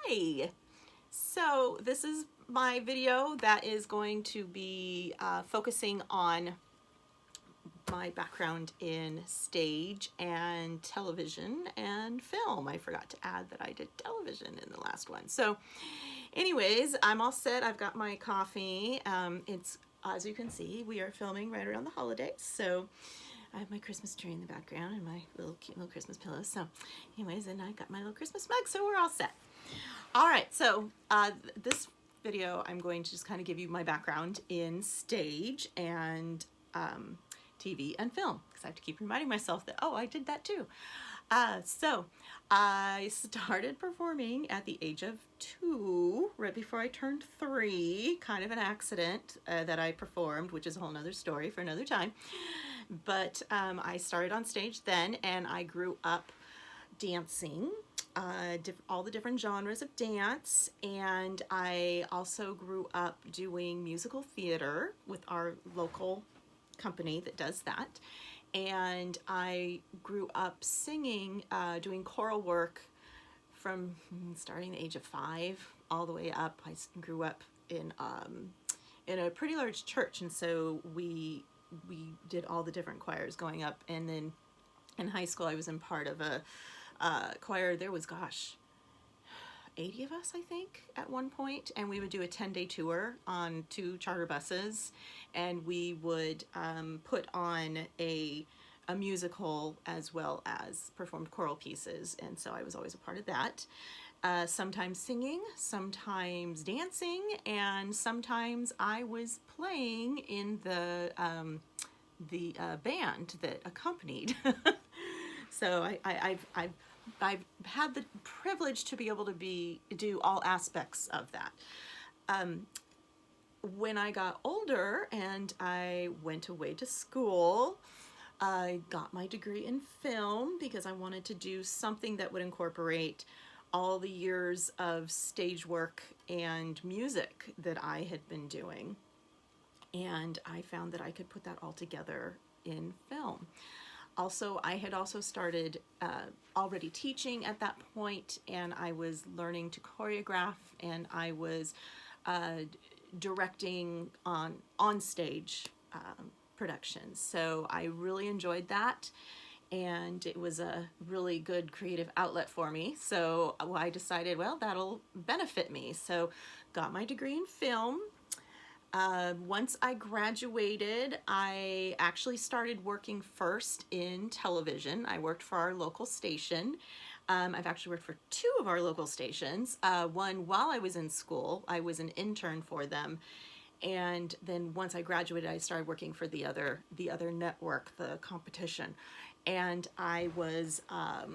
Hi! So this is my video that is going to be focusing on my background in stage and television and film. I forgot to add that I did television in the last one. So anyways, I'm all set. I've got my coffee. It's, as you can see, we are filming right around the holidays. So I have my Christmas tree in the background and my cute little Christmas pillows. So anyways, and I got my little Christmas mug, so we're all set. All right, so this video, I'm going to just kind of give you my background in stage and TV and film, because I have to keep reminding myself that, oh, I did that too. So I started performing at the age of 2, right before I turned 3, kind of an accident that I performed, which is a whole nother story for another time. But I started on stage then, and I grew up dancing, all the different genres of dance, and I also grew up doing musical theater with our local company that does that. And I grew up singing, doing choral work from starting the age of 5 all the way up. I grew up in a pretty large church, and so we did all the different choirs going up. And then in high school I was in part of a choir. There was, gosh, 80 of us, I think, at one point, and we would do a 10-day tour on 2 charter buses, and we would put on a musical as well as performed choral pieces, and so I was always a part of that. Sometimes singing, sometimes dancing, and sometimes I was playing in the band that accompanied. So I've had the privilege to be able to do all aspects of that. When I got older and I went away to school, I got my degree in film because I wanted to do something that would incorporate all the years of stage work and music that I had been doing. And I found that I could put that all together in film. Also, I had also started already teaching at that point, and I was learning to choreograph, and I was directing on stage productions. So I really enjoyed that, and it was a really good creative outlet for me. So I decided, well, that'll benefit me. So got my degree in film. Once I graduated, I actually started working first in television. I worked for our local station. I've actually worked for 2 of our local stations. One while I was in school. I was an intern for them. And then once I graduated, I started working for the other network, the competition. And I was a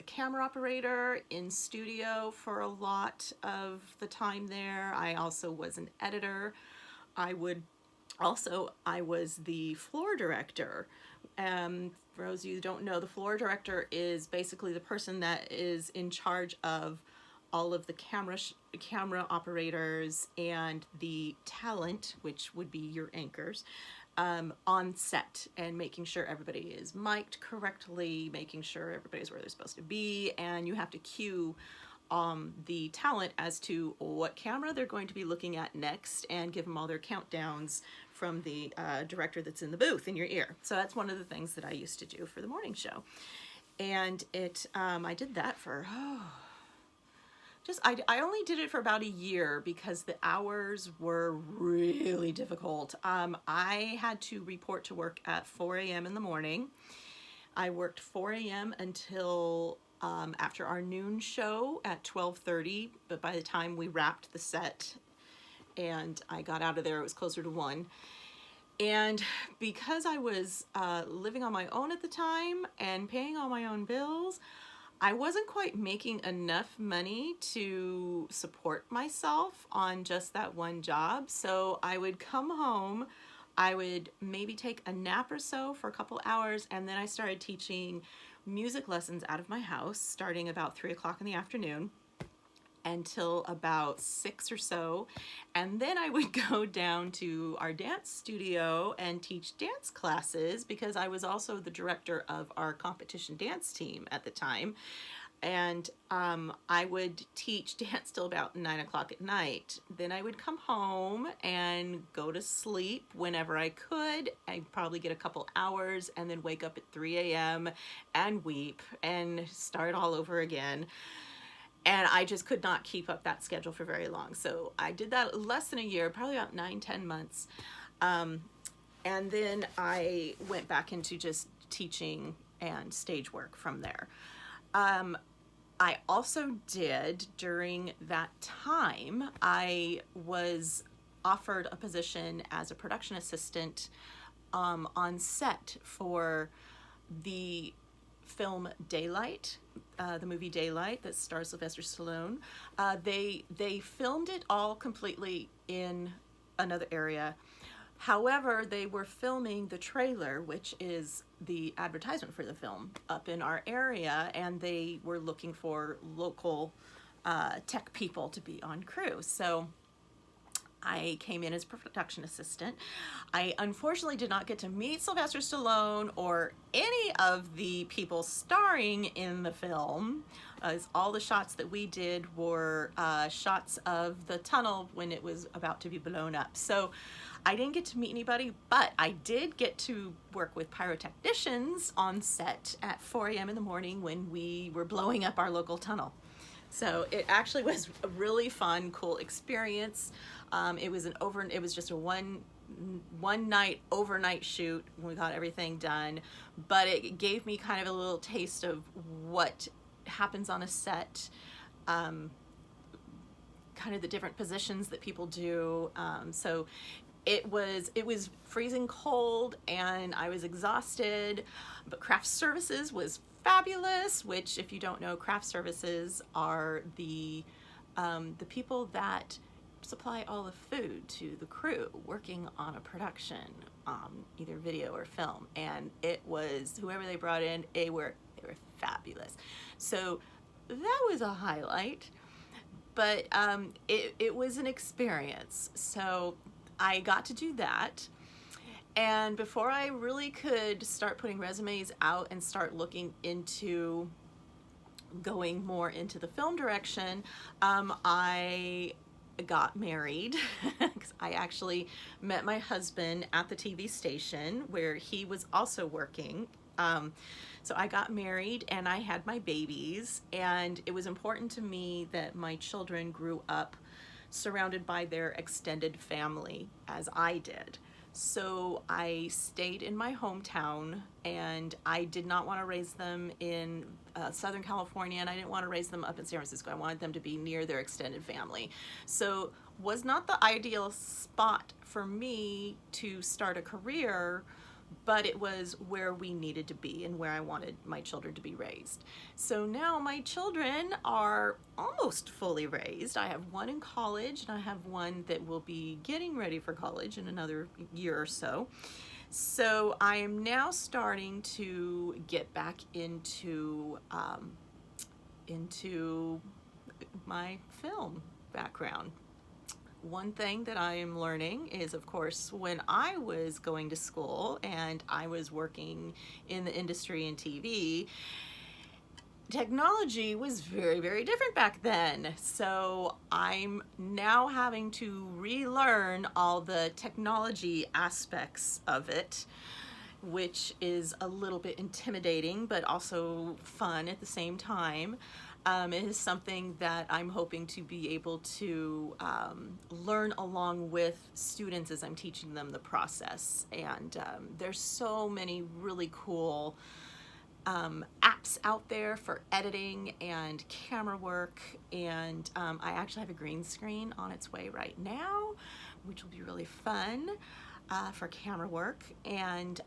camera operator in studio for a lot of the time there. I also was an editor. I was the floor director. For those of you who don't know, the floor director is basically the person that is in charge of all of the camera operators and the talent, which would be your anchors, on set, and making sure everybody is mic'd correctly, making sure everybody's where they're supposed to be, and you have to cue the talent as to what camera they're going to be looking at next, and give them all their countdowns from the director that's in the booth in your ear. So that's one of the things that I used to do for the morning show. And I did that for, I only did it for about a year because the hours were really difficult. I had to report to work at 4 a.m. in the morning. I worked 4 a.m. until after our noon show at 12:30, but by the time we wrapped the set and I got out of there, it was closer to 1. And because I was living on my own at the time and paying all my own bills, I wasn't quite making enough money to support myself on just that one job. So I would come home, I would maybe take a nap or so for a couple hours, and then I started teaching music lessons out of my house starting about 3 o'clock in the afternoon until about 6 or so. And then I would go down to our dance studio and teach dance classes because I was also the director of our competition dance team at the time. And I would teach dance till about 9 o'clock at night. Then I would come home and go to sleep whenever I could. I'd probably get a couple hours and then wake up at 3 a.m. and weep and start all over again. And I just could not keep up that schedule for very long. So I did that less than a year, probably about 9, 10 months. And then I went back into just teaching and stage work from there. I also did, during that time, I was offered a position as a production assistant on set for the film Daylight, the movie Daylight that stars Sylvester Stallone. They filmed it all completely in another area. However, they were filming the trailer, which is the advertisement for the film, up in our area, and they were looking for local tech people to be on crew. So I came in as production assistant. I unfortunately did not get to meet Sylvester Stallone or any of the people starring in the film, as all the shots that we did were shots of the tunnel when it was about to be blown up. So I didn't get to meet anybody, but I did get to work with pyrotechnicians on set at 4 a.m. in the morning when we were blowing up our local tunnel. So it actually was a really fun, cool experience. It was just a one night overnight shoot when we got everything done, but it gave me kind of a little taste of what happens on a set, kind of the different positions that people do. So it was freezing cold and I was exhausted, but craft services was fabulous, which, if you don't know, craft services are the people that supply all the food to the crew working on a production, either video or film. And it was, whoever they brought in, they were fabulous. So that was a highlight, but it was an experience. So I got to do that. And before I really could start putting resumes out and start looking into going more into the film direction, I got married because I actually met my husband at the TV station where he was also working. So I got married and I had my babies, and it was important to me that my children grew up surrounded by their extended family as I did. So I stayed in my hometown, and I did not want to raise them in Southern California, and I didn't want to raise them up in San Francisco. I wanted them to be near their extended family. So was not the ideal spot for me to start a career, but it was where we needed to be and where I wanted my children to be raised. So now my children are almost fully raised. I have one in college and I have one that will be getting ready for college in another year or so. So I am now starting to get back into my film background. One thing that I am learning is, of course, when I was going to school and I was working in the industry in TV, technology was very, very different back then. So I'm now having to relearn all the technology aspects of it, which is a little bit intimidating, but also fun at the same time. It is something that I'm hoping to be able to learn along with students as I'm teaching them the process. And there's so many really cool apps out there for editing and camera work. And I actually have a green screen on its way right now, which will be really fun for camera work. And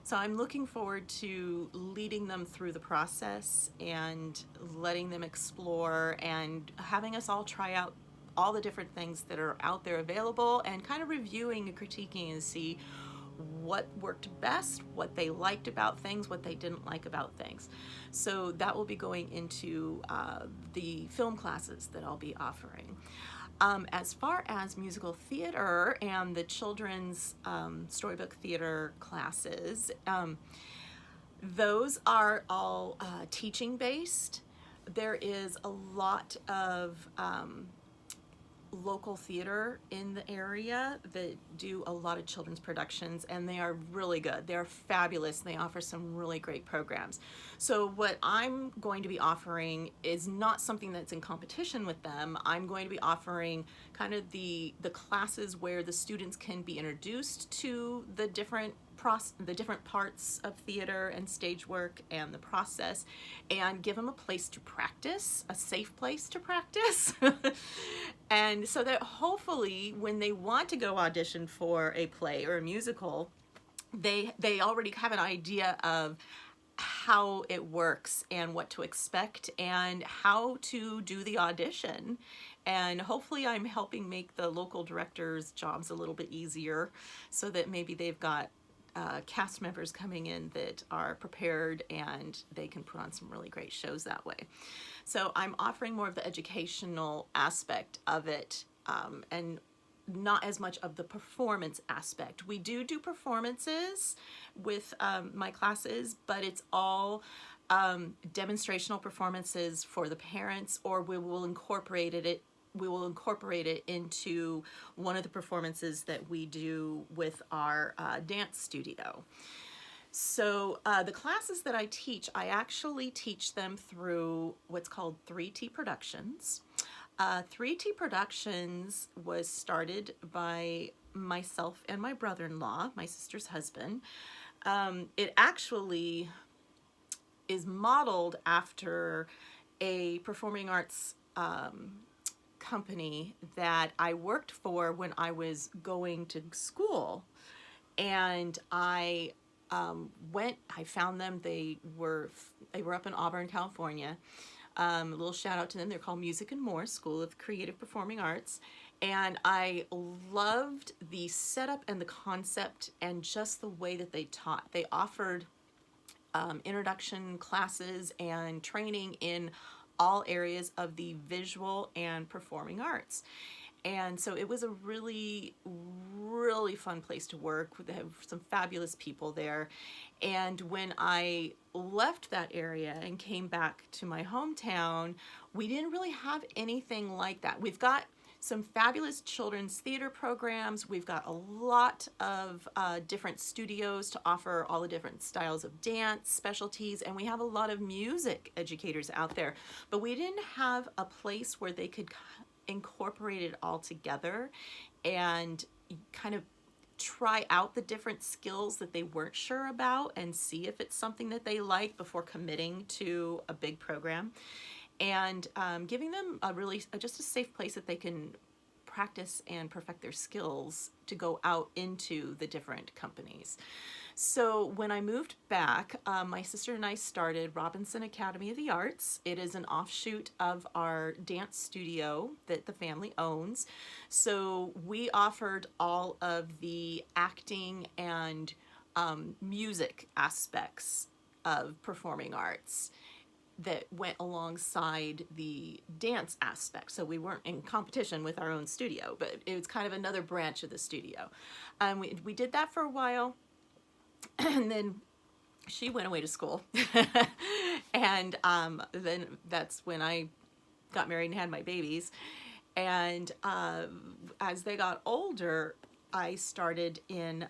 so I'm looking forward to leading them through the process and letting them explore and having us all try out all the different things that are out there available and kind of reviewing and critiquing and see what worked best, what they liked about things, what they didn't like about things. So that will be going into the film classes that I'll be offering. As far as musical theater and the children's storybook theater classes, Those are all teaching based. There is a lot of local theater in the area that do a lot of children's productions, and they are really good. They're fabulous. They offer some really great programs. So what I'm going to be offering is not something that's in competition with them. I'm going to be offering kind of the classes where the students can be introduced to the different parts of theater and stage work and the process, and give them a place to practice, a safe place to practice. And so that hopefully when they want to go audition for a play or a musical, they already have an idea of how it works and what to expect and how to do the audition. And hopefully I'm helping make the local directors' jobs a little bit easier, so that maybe they've got cast members coming in that are prepared and they can put on some really great shows that way. So I'm offering more of the educational aspect of it, and not as much of the performance aspect. We do performances with my classes, but it's all demonstrational performances for the parents, or we will incorporate it into one of the performances that we do with our dance studio. So the classes that I teach, I actually teach them through what's called 3T Productions. 3T Productions was started by myself and my brother-in-law, my sister's husband. It actually is modeled after a performing arts company that I worked for when I was going to school. And I found them. They were up in Auburn, California. A little shout out to them. They're called Music and More School of Creative Performing Arts. And I loved the setup and the concept and just the way that they taught. They offered introduction classes and training in all areas of the visual and performing arts. And so it was a really, really fun place to work. They have some fabulous people there. And when I left that area and came back to my hometown, we didn't really have anything like that. We've got some fabulous children's theater programs. We've got a lot of different studios to offer all the different styles of dance, specialties, and we have a lot of music educators out there. But we didn't have a place where they could incorporate it all together and kind of try out the different skills that they weren't sure about and see if it's something that they like before committing to a big program, and giving them just a safe place that they can practice and perfect their skills to go out into the different companies. So when I moved back, my sister and I started Robinson Academy of the Arts. It is an offshoot of our dance studio that the family owns. So we offered all of the acting and music aspects of performing arts that went alongside the dance aspect. So we weren't in competition with our own studio, but it was kind of another branch of the studio. We did that for a while, and then she went away to school. And then that's when I got married and had my babies. And as they got older, I started in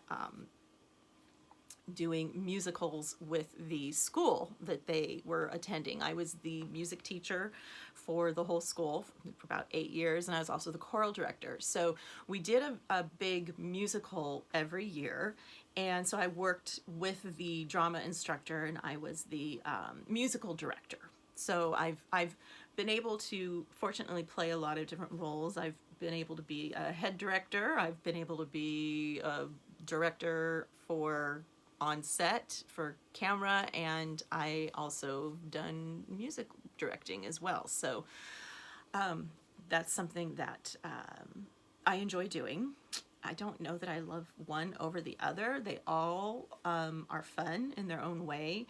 doing musicals with the school that they were attending. I was the music teacher for the whole school for about 8 years, and I was also the choral director. So we did a big musical every year, and so I worked with the drama instructor, and I was the musical director. So I've been able to fortunately play a lot of different roles. I've been able to be a head director. I've been able to be a director for on set for camera, and I also done music directing as well. So that's something that I enjoy doing. I don't know that I love one over the other. They all are fun in their own way.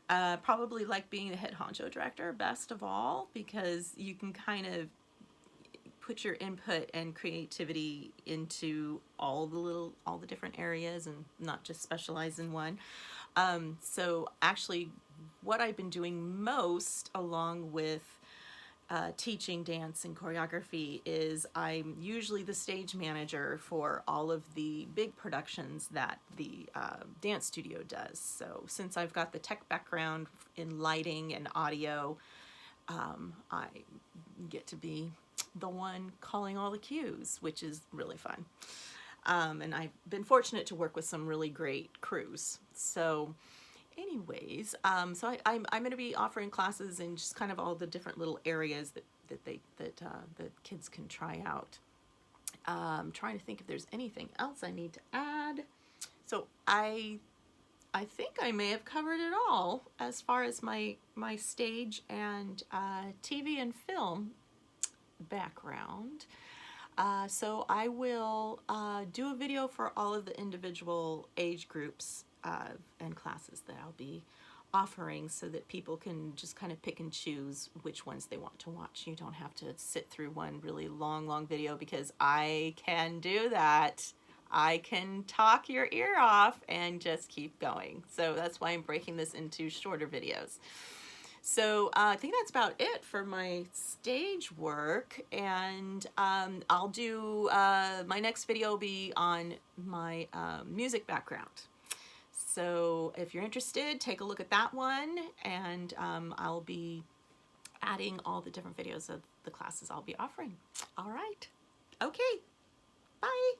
Probably like being the head honcho director best of all, because you can kind of put your input and creativity into all the different areas and not just specialize in one. So actually what I've been doing most along with teaching dance and choreography is I'm usually the stage manager for all of the big productions that the dance studio does. So since I've got the tech background in lighting and audio, I get to be the one calling all the cues, which is really fun. And I've been fortunate to work with some really great crews. So anyways, I'm going to be offering classes in just kind of all the different little areas that kids can try out. I'm trying to think if there's anything else I need to add. So I think I may have covered it all as far as my stage and TV and film background. So I will do a video for all of the individual age groups and classes that I'll be offering so that people can just kind of pick and choose which ones they want to watch. You don't have to sit through one really long video because I can do that. I can talk your ear off and just keep going. So that's why I'm breaking this into shorter videos. So I think that's about it for my stage work, and I'll do, my next video will be on my music background. So if you're interested, take a look at that one, and I'll be adding all the different videos of the classes I'll be offering. All right. Okay. Bye.